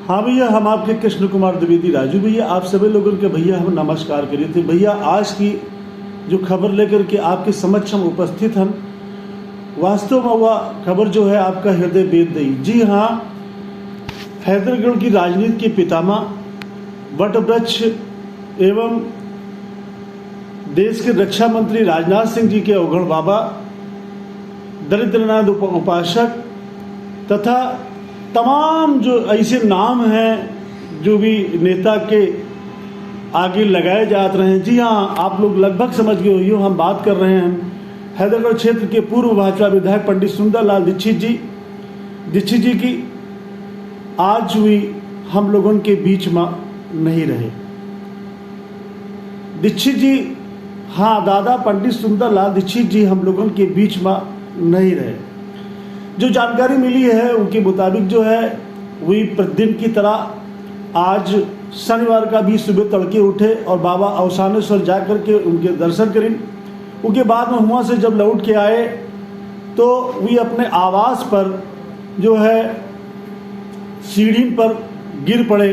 हाँ भैया, हम आपके कृष्ण कुमार द्विवेदी राजू भैया, आप सभी लोगों के भैया हम नमस्कार करिए थे। भैया आज की जो खबर लेकर के आपके समक्ष हम उपस्थित हम, वास्तव में वह खबर जो है आपका हृदय भेद देगी। जी हाँ, हैदरगढ़ की राजनीति के पितामह, वटवृक्ष एवं देश के रक्षा मंत्री राजनाथ सिंह जी के अवगढ़ बाबा, दरिद्रनाथ उपासक तथा तमाम जो ऐसे नाम हैं जो भी नेता के आगे लगाए जाते रहे हैं। जी हाँ, आप लोग लगभग समझ गए हो, हम बात कर रहे हैं हैदरगढ़ क्षेत्र के पूर्व भाजपा विधायक पंडित सुंदरलाल दीक्षित जी की आज हुई हम लोगों के बीच में नहीं रहे। दीक्षित जी, हाँ दादा पंडित सुंदरलाल दीक्षित जी हम लोगों के बीच में नहीं रहे। जो जानकारी मिली है उनके मुताबिक जो है वही प्रतिदिन की तरह आज शनिवार का भी सुबह तड़के उठे और बाबा अवसानेश्वर जा कर के उनके दर्शन करें। उनके बाद में वहाँ से जब लौट के आए तो वे अपने आवास पर जो है सीढ़ी पर गिर पड़े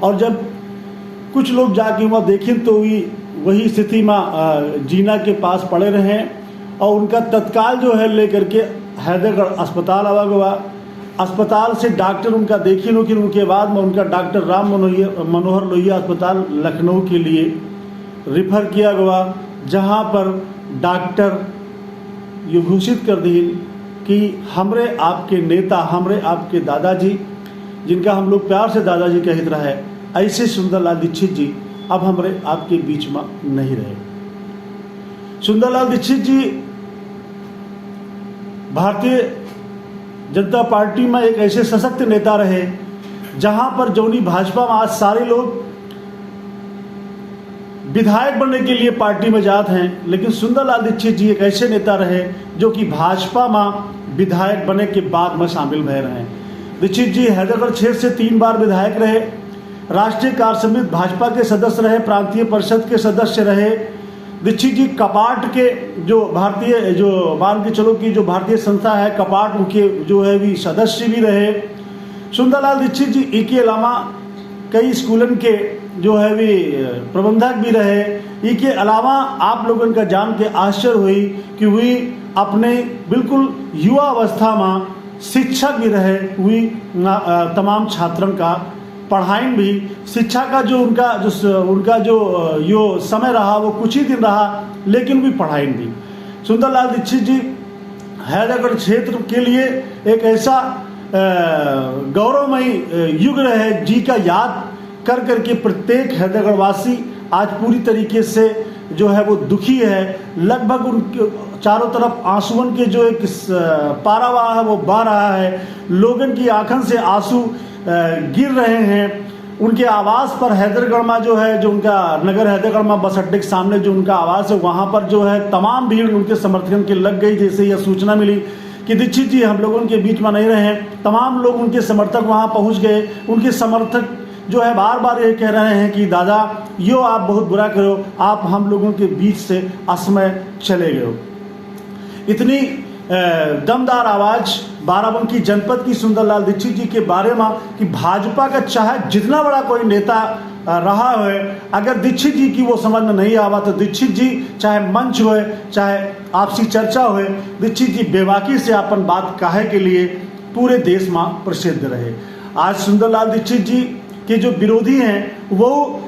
और जब कुछ लोग जाके वहाँ देखें तो वही स्थिति में जीना के पास पड़े रहे और उनका तत्काल जो है लेकर के हैदरगढ़ अस्पताल आवा गया। अस्पताल से डॉक्टर उनका देखी लो कि उनके बाद में उनका डॉक्टर राम मनोहर लोहिया अस्पताल लखनऊ के लिए रिफ़र किया गया, जहां पर डॉक्टर ये घोषित कर दी कि हमरे आपके नेता, हमरे आपके दादाजी, जिनका हम लोग प्यार से दादाजी कहते रहे, ऐसे सुंदरलाल दीक्षित जी अब हमरे आपके बीच में नहीं रहे। सुंदरलाल दीक्षित जी भारतीय जनता पार्टी में एक ऐसे सशक्त नेता रहे जहां पर जौनी भाजपा में आज सारे लोग विधायक बनने के लिए पार्टी में जाते हैं, लेकिन सुंदरलाल दीक्षित जी एक ऐसे नेता रहे जो कि भाजपा में विधायक बने के बाद में शामिल भय रहे। दीक्षित जी हैदरगढ़ क्षेत्र से 3 बार विधायक रहे, राष्ट्रीय कार्य समिति भाजपा के सदस्य रहे, प्रांतीय परिषद के सदस्य रहे। दीक्षित जी कपाट के जो भारतीय जो मान के चलो कि जो भारतीय संस्था है कपाट, उनके जो है भी सदस्य भी रहे। सुंदरलाल दीक्षित जी इनके अलावा कई स्कूलों के जो है भी प्रबंधक भी रहे। इनके अलावा आप लोगों का जान के आश्चर्य हुई कि वे अपने बिल्कुल युवा अवस्था में शिक्षक भी रहे। वे तमाम छात्रों का पढ़ाई भी, शिक्षा का जो उनका जो यो समय रहा वो कुछ ही दिन रहा, लेकिन भी पढ़ाई भी। सुंदरलाल दीक्षित जी हैदरगढ़ क्षेत्र के लिए एक ऐसा गौरवमयी युग रहे जी का याद कर करके प्रत्येक हैदरगढ़ वासी आज पूरी तरीके से जो है वो दुखी है। लगभग उनके चारों तरफ आंसुओं के जो एक पारावाह है वो बह रहा है, लोगों की आंखों से आंसू गिर रहे हैं। उनके आवास पर हैदरगढ़ में जो है, जो उनका नगर हैदरगढ़ में बस अड्डे के सामने जो उनका आवास है, वहाँ पर जो है तमाम भीड़ उनके समर्थन के लग गई। जैसे यह सूचना मिली कि दीक्षित जी हम लोगों के बीच में नहीं रहे, तमाम लोग उनके समर्थक वहाँ पहुँच गए। उनके समर्थक जो है बार बार ये कह रहे हैं कि दादा यो आप बहुत बुरा करो, आप हम लोगों के बीच से असमय चले गए हो। इतनी दमदार आवाज बाराबंकी जनपद की सुंदरलाल दीक्षित जी के बारे में कि भाजपा का चाहे जितना बड़ा कोई नेता रहा है, अगर दीक्षित जी की वो समझ में नहीं आवा तो दीक्षित जी चाहे मंच हो चाहे आपसी चर्चा हो, दीक्षित जी बेबाकी से अपन बात कहे के लिए पूरे देश में प्रसिद्ध रहे। आज सुंदरलाल दीक्षित जी के जो विरोधी हैं वो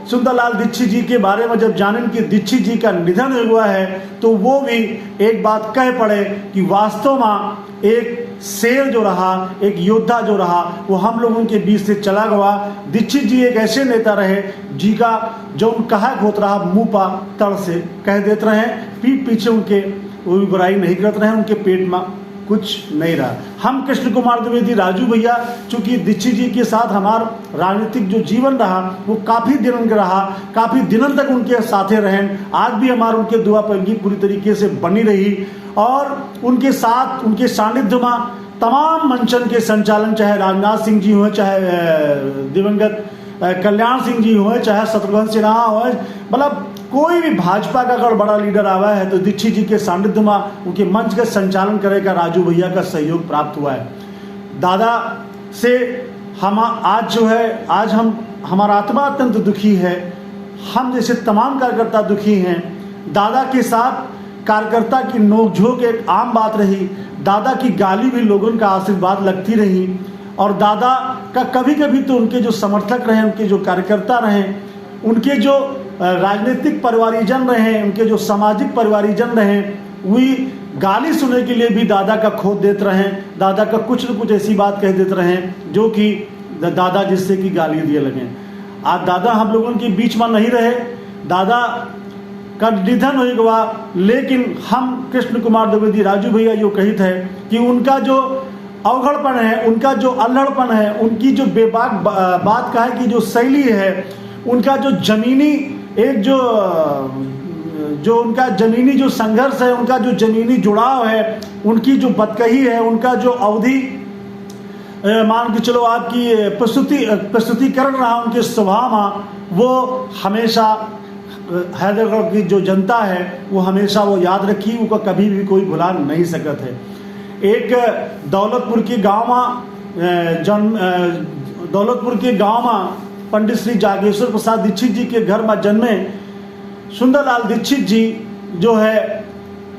सुंदरलाल दीक्षित जी के बारे में जब जानें कि दीक्षित जी का निधन हुआ है तो वो भी एक बात कह पड़े कि वास्तव में एक शेर जो रहा, एक योद्धा जो रहा, वो हम लोगों के बीच से चला गया। दीक्षित जी एक ऐसे नेता रहे जी का जो कहा होता रहा मुंह पर तड़ से कह देते रहे, पीठ पीछे उनके वो भी बुराई नहीं करते रहे, उनके पेट में कुछ नहीं रहा। हम कृष्ण कुमार द्विवेदी राजू भैया, चूंकि दीक्षित जी के साथ हमारा राजनीतिक जो जीवन रहा वो काफ़ी दिनों का रहा, काफ़ी दिनों तक उनके साथे रहे। आज भी हमारा उनके दुआ पंगी पूरी तरीके से बनी रही और उनके साथ उनके सानिध्य में तमाम मंचन के संचालन, चाहे राजनाथ सिंह जी हो, चाहे दिवंगत कल्याण सिंह जी हो, चाहे शत्रुघ्न सिन्हा हो, मतलब कोई भी भाजपा का अगर बड़ा लीडर आवा है तो दीक्षित जी के सानिध्य में उनके मंच का संचालन करेगा राजू भैया का सहयोग प्राप्त हुआ है। दादा से हम आज जो है, आज हमारा आत्मा अत्यंत दुखी है। हम जैसे तमाम कार्यकर्ता दुखी हैं। दादा के साथ कार्यकर्ता की नोकझोंक एक आम बात रही। दादा की गाली भी लोगों का आशीर्वाद लगती रही। और दादा का कभी कभी तो उनके जो समर्थक रहे, उनके जो कार्यकर्ता रहे, उनके जो राजनीतिक परिवारीजन रहे, उनके जो सामाजिक परिवारीजन रहे, वही गाली सुनने के लिए भी दादा का खोद देते रहे। दादा का कुछ न कुछ ऐसी बात कह देते रहे जो कि दादा जिससे कि गाली दिए लगे। आज दादा हम लोगों के बीच में नहीं रहे, दादा का निधन हो गया। लेकिन हम कृष्ण कुमार द्विवेदी राजू भैया जो कही थे कि उनका जो अवघड़पन है, उनका जो अल्हड़पन है, उनकी जो बेबाक बात का है कि जो शैली है, उनका जो जमीनी एक जो उनका जमीनी जो संघर्ष है, उनका जो जमीनी जुड़ाव है, उनकी जो बदकही है, उनका जो अवधि मान के चलो आपकी प्रस्तुतिकरण रहा उनके स्वभाव में, वो हमेशा हैदरगढ़ की जो जनता है वो हमेशा वो याद रखी, उनको कभी भी कोई भुला नहीं सकत है। एक दौलतपुर के गांव में दौलतपुर के गांव में पंडित श्री जागेश्वर प्रसाद दीक्षित जी के घर में जन्मे सुंदरलाल दीक्षित जी जो है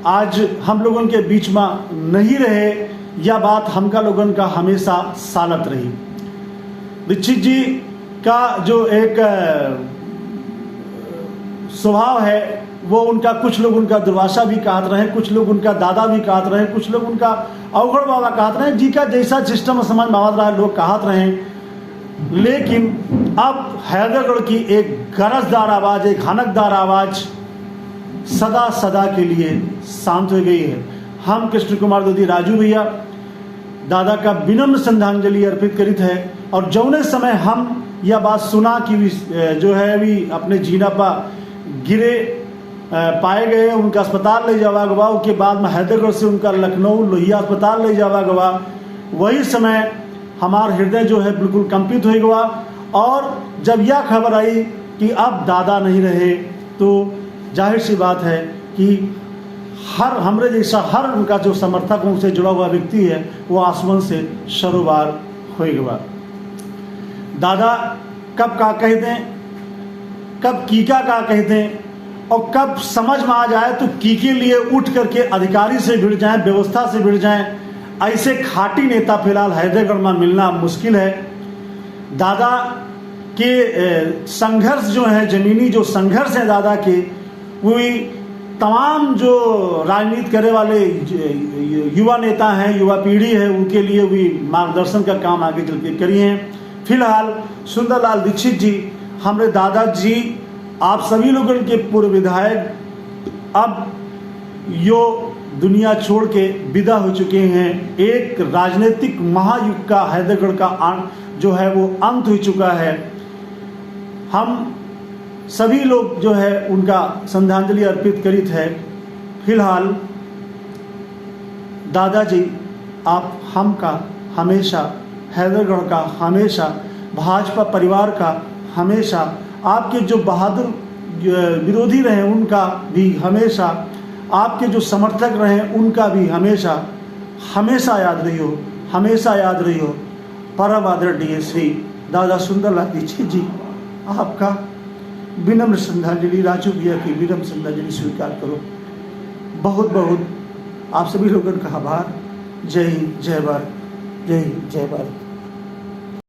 आज हम लोगों के बीच में नहीं रहे। यह बात हमका लोगों का हमेशा सालत रही। दीक्षित जी का जो एक स्वभाव है वो उनका, कुछ लोग उनका दुर्वासा भी कहते रहे, कुछ लोग उनका दादा भी कहते रहे, कुछ लोग उनका अवघड़ बाबा कहते रहे, जी का जैसा सिस्टम समझ में आवत रहा लोग कहते रहे। लेकिन अब हैदरगढ़ की एक गरजदार आवाज, एक हनकदार आवाज सदा सदा के लिए शांत हो गई है। हम कृष्ण कुमार द्विवेदी राजू भैया दादा का विनम्र श्रद्धांजलि अर्पित करित है। और जौने समय हम यह बात सुना कि जो है अभी अपने जीना पर गिरे पाए गए, उनका अस्पताल ले जावा गवा, उसके बाद में हैदरगढ़ से उनका लखनऊ लोहिया अस्पताल ले जावा गवा, वही समय हमारा हृदय जो है बिल्कुल कंपित हो गया। और जब यह खबर आई कि अब दादा नहीं रहे, तो जाहिर सी बात है कि हर हमरे जैसा हर उनका जो समर्थक उनसे जुड़ा हुआ व्यक्ति है वो आसमान से सरोवार हो गया। दादा कब का कह दें, कब कीका का कह दें, और कब समझ में आ जाए तो की के लिए उठ करके अधिकारी से भिड़ जाएं, व्यवस्था से भिड़ जाएं। ऐसे खाटी नेता फिलहाल हैदरगढ़ में मिलना मुश्किल है। दादा के संघर्ष जो है, जमीनी जो संघर्ष है दादा के, वही तमाम जो राजनीति करने वाले युवा नेता हैं, युवा पीढ़ी है, उनके लिए भी मार्गदर्शन का काम आगे चल के करिए हैं। फिलहाल सुंदरलाल दीक्षित जी, हमारे दादाजी, आप सभी लोगों के पूर्व विधायक अब यो दुनिया छोड़ के विदा हो चुके हैं। एक राजनीतिक महायुग का हैदरगढ़ का जो है वो अंत हो चुका है। हम सभी लोग जो है उनका श्रद्धांजलि अर्पित करित है। फिलहाल दादाजी, आप हम का हमेशा, हैदरगढ़ का हमेशा, भाजपा परिवार का हमेशा, आपके जो बहादुर विरोधी रहे उनका भी हमेशा, आपके जो समर्थक रहे उनका भी हमेशा हमेशा याद रही हो, हमेशा याद रही हो। परम आदरणीय श्री दादा सुंदरलाल दीक्षित जी, आपका विनम्र श्रद्धांजलि, राजू भैया की विनम्र श्रद्धांजलि स्वीकार करो। बहुत बहुत आप सभी लोगों का आभार। जय हिंद, जय भारत, जय हिंद, जय भारत।